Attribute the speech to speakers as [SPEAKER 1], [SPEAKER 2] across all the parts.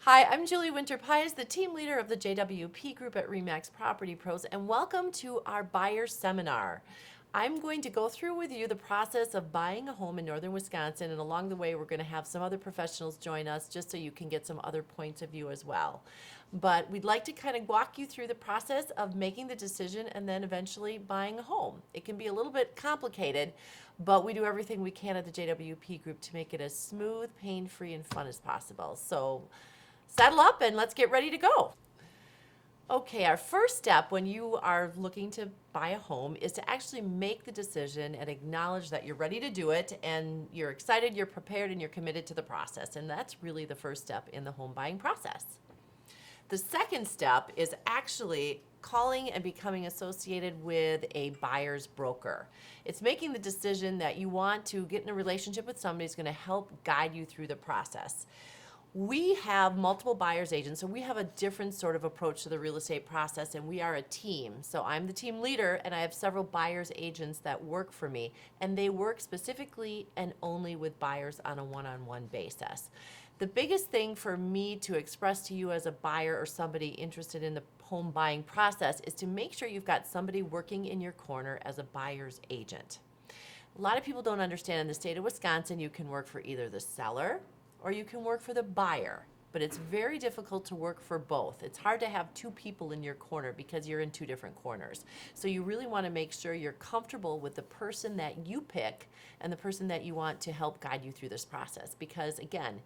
[SPEAKER 1] Hi, I'm Julie Winter-Paez, the team leader of the JWP group at RE/MAX Property Pros, and welcome to our buyer seminar. I'm going to go through with you the process of buying a home in northern Wisconsin, and along the way we're going to have some other professionals join us just so you can get some other points of view as well. But we'd like to kind of walk you through the process of making the decision and then eventually buying a home. It can be a little bit complicated, but we do everything we can at the JWP group to make it as smooth, pain-free, and fun as possible. So saddle up and let's get ready to go. Okay, our first step when you are looking to buy a home is to actually make the decision and acknowledge that you're ready to do it and you're excited, you're prepared, and you're committed to the process. And that's really the first step in the home buying process. The second step is actually calling and becoming associated with a buyer's broker. It's making the decision that you want to get in a relationship with somebody who's going to help guide you through the process. We have multiple buyer's agents, so we have a different sort of approach to the real estate process, and we are a team. So I'm the team leader, and I have several buyer's agents that work for me, and they work specifically and only with buyers on a one-on-one basis. The biggest thing for me to express to you as a buyer or somebody interested in the home buying process is to make sure you've got somebody working in your corner as a buyer's agent. A lot of people don't understand in the state of Wisconsin, you can work for either the seller or you can work for the buyer, but it's very difficult to work for both. It's hard to have two people in your corner because you're in two different corners. So you really want to make sure you're comfortable with the person that you pick and the person that you want to help guide you through this process, because again,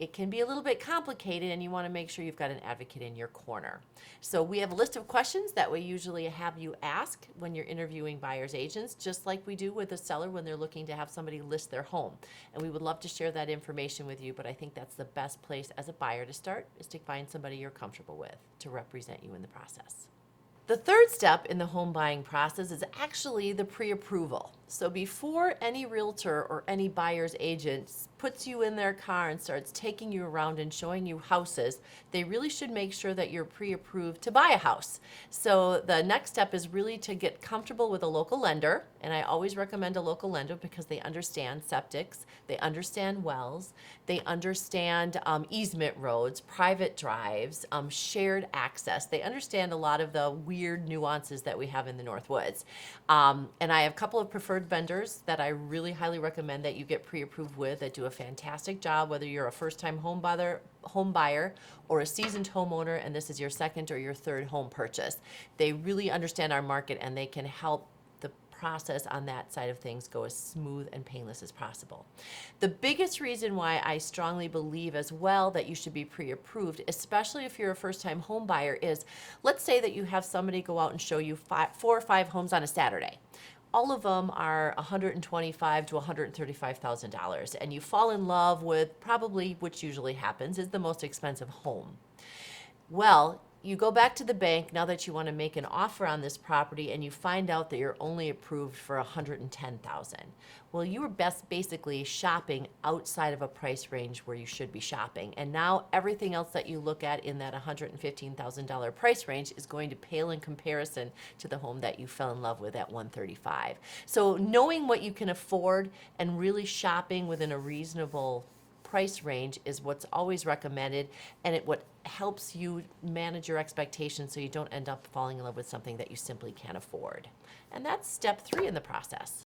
[SPEAKER 1] it can be a little bit complicated and you want to make sure you've got an advocate in your corner. So we have a list of questions that we usually have you ask when you're interviewing buyer's agents, just like we do with a seller when they're looking to have somebody list their home. And we would love to share that information with you, but I think that's the best place as a buyer to start, is to find somebody you're comfortable with to represent you in the process. The third step in the home buying process is actually the pre-approval. So before any realtor or any buyer's agent puts you in their car and starts taking you around and showing you houses, they really should make sure that you're pre-approved to buy a house. So the next step is really to get comfortable with a local lender, and I always recommend a local lender because they understand septics, they understand wells, they understand easement roads, private drives, shared access. They understand a lot of the weird nuances that we have in the Northwoods. And I have a couple of preferred vendors that I really highly recommend that you get pre-approved with that do a fantastic job, whether you're a first-time home buyer or a seasoned homeowner and this is your second or your third home purchase. They really understand our market and they can help the process on that side of things go as smooth and painless as possible. The biggest reason why I strongly believe as well that you should be pre-approved, especially if you're a first-time home buyer, is let's say that you have somebody go out and show you 4 or 5 homes on a Saturday. All of them are $125,000 to $135,000, and you fall in love with probably, which usually happens, is the most expensive home. Well, you go back to the bank now that you want to make an offer on this property and you find out that you're only approved for $110,000. Well, you were basically shopping outside of a price range where you should be shopping. And now everything else that you look at in that $115,000 price range is going to pale in comparison to the home that you fell in love with at $135,000. So knowing what you can afford and really shopping within a reasonable price range is what's always recommended, and what helps you manage your expectations so you don't end up falling in love with something that you simply can't afford. And that's step 3 in the process.